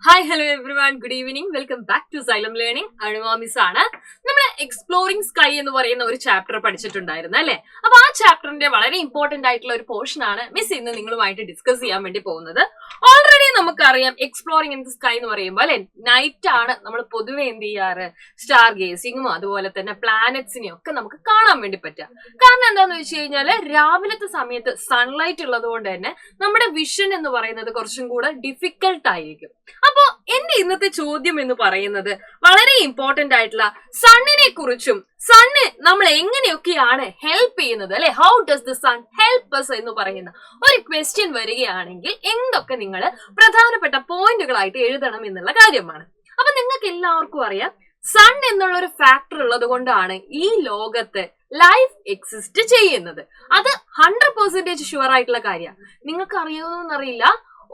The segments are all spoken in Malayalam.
Hi hello everyone, good evening. Welcome back to Xylem learning. Anuma miss ആണ്. നമ്മൾ എക്സ്പ്ലോറിംഗ് സ്കൈ എന്ന് പറയുന്ന ഒരു ചാപ്റ്റർ പഠിച്ചിട്ടുണ്ടായിരുന്നു അല്ലെ? അപ്പൊ ആ ചാപ്റ്ററിന്റെ വളരെ ഇമ്പോർട്ടന്റ് ആയിട്ടുള്ള ഒരു പോർഷൻ ആണ് മിസ് ഇന്ന് നിങ്ങളുമായിട്ട് ഡിസ്കസ് ചെയ്യാൻ വേണ്ടി പോകുന്നത്. ഓൾറെഡി നമുക്കറിയാം എക്സ്പ്ലോറിംഗ് ഇൻ ദി സ്കൈ എന്ന് പറയുമ്പോൾ അല്ലെ, നൈറ്റ് ആണ് നമ്മൾ പൊതുവെ എന്ത് ചെയ്യാറ്, സ്റ്റാർ ഗേസിങ്ങും അതുപോലെ തന്നെ പ്ലാനറ്റ്സിനെയും ഒക്കെ നമുക്ക് കാണാൻ വേണ്ടി പറ്റുക. കാരണം എന്താന്ന് വെച്ച് കഴിഞ്ഞാല് രാവിലത്തെ സമയത്ത് സൺലൈറ്റ് ഉള്ളത് കൊണ്ട് തന്നെ നമ്മുടെ വിഷൻ എന്ന് പറയുന്നത് കുറച്ചും കൂടെ ഡിഫിക്കൽട്ട് ആയിരിക്കും. അപ്പോ എന്റെ ഇന്നത്തെ ചോദ്യം എന്ന് പറയുന്നത് വളരെ ഇമ്പോർട്ടന്റ് ആയിട്ടുള്ള സണ്ണിനെ കുറിച്ചും സണ്ണ് നമ്മൾ എങ്ങനെയൊക്കെയാണ് ഹെൽപ്പ് ചെയ്യുന്നത് അല്ലെ, how does the sun help us എന്ന് പറയുന്ന ഒരു ക്വസ്റ്റ്യൻ വരികയാണെങ്കിൽ എന്തൊക്കെ നിങ്ങൾ പ്രധാനപ്പെട്ട പോയിന്റുകളായിട്ട് എഴുതണം എന്നുള്ള കാര്യമാണ്. അപ്പൊ നിങ്ങൾക്ക് എല്ലാവർക്കും അറിയാം, സൺ എന്നുള്ള ഒരു ഫാക്ടർ ഉള്ളത് കൊണ്ടാണ് ഈ ലോകത്ത് ലൈഫ് എക്സിസ്റ്റ് ചെയ്യുന്നത്. അത് 100% ഷുവർ ആയിട്ടുള്ള കാര്യമാണ്. നിങ്ങൾക്ക് അറിയുമെന്നറിയില്ല,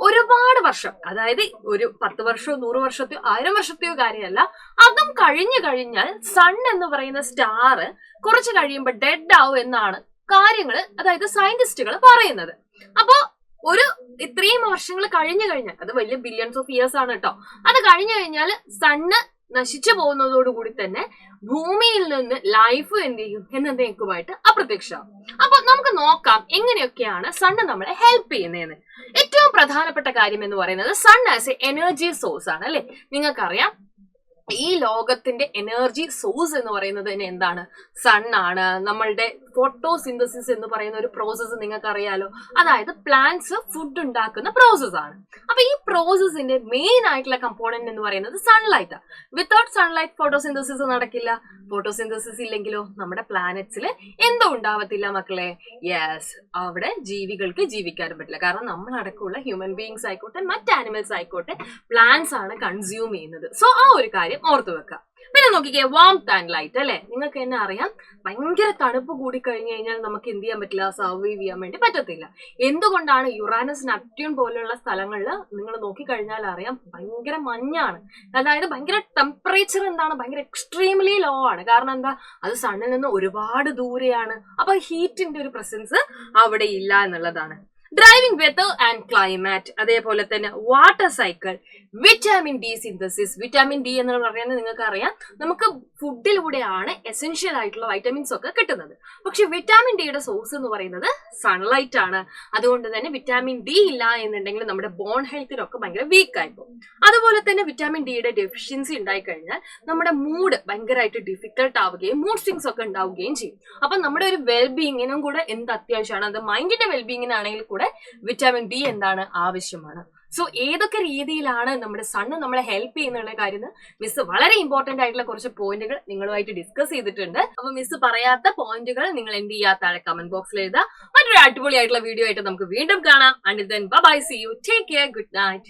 ഒരുപാട് വർഷം, അതായത് ഒരു 10 വർഷമോ 100 വർഷത്തെയോ 1000 വർഷത്തെയോ കാര്യമല്ല, അതും കഴിഞ്ഞു കഴിഞ്ഞാൽ സൺ എന്ന് പറയുന്ന സ്റ്റാർ കുറച്ച് കഴിയുമ്പോൾ ഡെഡ് ആവും എന്നാണ് കാര്യങ്ങൾ, അതായത് സയന്റിസ്റ്റുകൾ പറയുന്നത്. അപ്പോ ഒരു ഇത്രയും വർഷങ്ങൾ കഴിഞ്ഞു കഴിഞ്ഞാൽ, അത് വലിയ ബില്യൺസ് ഓഫ് ഇയേഴ്സ് ആണ് കേട്ടോ, അത് കഴിഞ്ഞു കഴിഞ്ഞാൽ സണ്ണ് നശിച്ചു പോകുന്നതോടുകൂടി തന്നെ ഭൂമിയിൽ നിന്ന് ലൈഫ് എന്ത് ചെയ്യും എന്നതേക്കുമായിട്ട് അപ്രത്യക്ഷമാവും. അപ്പൊ നമുക്ക് നോക്കാം എങ്ങനെയൊക്കെയാണ് സണ്ണ് നമ്മളെ ഹെൽപ്പ് ചെയ്യുന്നതെന്ന്. ഏറ്റവും പ്രധാനപ്പെട്ട കാര്യം എന്ന് പറയുന്നത് sun as a energy source ആണ് അല്ലെ. നിങ്ങൾക്കറിയാം ഈ ലോകത്തിന്റെ എനർജി സോഴ്സ് എന്ന് പറയുന്നത് തന്നെ എന്താണ്, സൺ ആണ്. നമ്മളുടെ ഫോട്ടോസിന്തസിസ് എന്ന് പറയുന്ന ഒരു പ്രോസസ്സ് നിങ്ങൾക്ക് അറിയാലോ, അതായത് പ്ലാന്റ്സ് ഫുഡ് ഉണ്ടാക്കുന്ന പ്രോസസ് ആണ്. അപ്പൊ ഈ പ്രോസസ്സിന്റെ മെയിൻ ആയിട്ടുള്ള കമ്പോണന്റ് എന്ന് പറയുന്നത് സൺലൈറ്റ് ആണ്. വിത്തൗട്ട് സൺലൈറ്റ് ഫോട്ടോസിന്തസിസ് നടക്കില്ല. ഫോട്ടോസിന്തസിസ് ഇല്ലെങ്കിലോ നമ്മുടെ പ്ലാനറ്റ്സിൽ എന്തോ ഉണ്ടാവത്തില്ല മക്കളെ. യെസ്, അവിടെ ജീവികൾക്ക് ജീവിക്കാനും പറ്റില്ല. കാരണം നമ്മളടക്കമുള്ള ഹ്യൂമൻ ബീയിങ്സ് ആയിക്കോട്ടെ, മറ്റ് ആനിമൽസ് ആയിക്കോട്ടെ, പ്ലാന്റ്സ് ആണ് കൺസ്യൂം ചെയ്യുന്നത്. സോ ആ ഒരു കാര്യം ഓർത്തു വെക്കാം. പിന്നെ നോക്കിക്കേ, വാംത്ത് ആൻഡ് ലൈറ്റ് അല്ലെ. നിങ്ങൾക്ക് തന്നെ അറിയാം, ഭയങ്കര തണുപ്പ് കൂടി കഴിഞ്ഞു കഴിഞ്ഞാൽ നമുക്ക് എന്ത് ചെയ്യാൻ പറ്റില്ല, സർവൈവ് ചെയ്യാൻ വേണ്ടി പറ്റത്തില്ല. എന്തുകൊണ്ടാണ്? യുറാനസ്, നെപ്റ്റ്യൂൺ പോലെയുള്ള സ്ഥലങ്ങളിൽ നിങ്ങൾ നോക്കിക്കഴിഞ്ഞാൽ അറിയാം, ഭയങ്കര മഞ്ഞാണ്. അതായത് ഭയങ്കര ടെമ്പറേച്ചർ എന്താണ്, ഭയങ്കര എക്സ്ട്രീംലി ലോ ആണ്. കാരണം എന്താ, അത് സണ്ണിൽ നിന്ന് ഒരുപാട് ദൂരെയാണ്. അപ്പൊ ഹീറ്റിന്റെ ഒരു പ്രസൻസ് അവിടെ ഇല്ല എന്നുള്ളതാണ്. ഡ്രൈവിംഗ് വെതർ ആൻഡ് ക്ലൈമാറ്റ്, അതേപോലെ തന്നെ water cycle, vitamin D synthesis. Vitamin D എന്ന് പറയുന്നത് നിങ്ങൾക്ക് അറിയാം, നമുക്ക് ഫുഡിലൂടെയാണ് എസെൻഷ്യൽ ആയിട്ടുള്ള വൈറ്റമിൻസ് ഒക്കെ കിട്ടുന്നത്. പക്ഷെ വിറ്റാമിൻ ഡിയുടെ സോഴ്സ് എന്ന് പറയുന്നത് സൺലൈറ്റ് ആണ്. അതുകൊണ്ട് തന്നെ വിറ്റാമിൻ ഡി ഇല്ല എന്നുണ്ടെങ്കിൽ നമ്മുടെ ബോൺ ഹെൽത്തിനൊക്കെ ഭയങ്കര വീക്ക് ആയിപ്പോകും. അതുപോലെ തന്നെ വിറ്റാമിൻ ഡിയുടെ ഡെഫിഷ്യൻസി ഉണ്ടായിക്കഴിഞ്ഞാൽ നമ്മുടെ മൂഡ് ഭയങ്കരമായിട്ട് ഡിഫിക്കൽട്ട് ആവുകയും മൂഡ് സ്വിങ്സ് ഒക്കെ ഉണ്ടാവുകയും ചെയ്യും. അപ്പൊ നമ്മുടെ ഒരു വെൽബീയിങ്ങിനും കൂടെ എന്ത് അത്യാവശ്യമാണ്, അത് മൈൻഡിന്റെ വെൽബീയിങ്ങിനാണെങ്കിൽ കൂടെ വിറ്റാമിൻ ഡി എന്താണ് ആവശ്യമാണ്. സോ ഏതൊക്കെ രീതിയിലാണ് നമ്മുടെ സണ്ണ് നമ്മളെ ഹെൽപ്പ് ചെയ്യുന്നുള്ള കാര്യം മിസ് വളരെ ഇമ്പോർട്ടന്റ് ആയിട്ടുള്ള കുറച്ച് പോയിന്റുകൾ നിങ്ങളുമായിട്ട് ഡിസ്കസ് ചെയ്തിട്ടുണ്ട്. അപ്പൊ മിസ് പറയാത്ത പോയിന്റുകൾ നിങ്ങൾ എന്ത് ചെയ്യാത്ത താഴെ കമന്റ് ബോക്സിൽ എഴുതുക. മറ്റൊരു അടിപൊളിയായിട്ടുള്ള വീഡിയോ ആയിട്ട് നമുക്ക് വീണ്ടും കാണാം. Until then, bye bye, see you, take care, good night.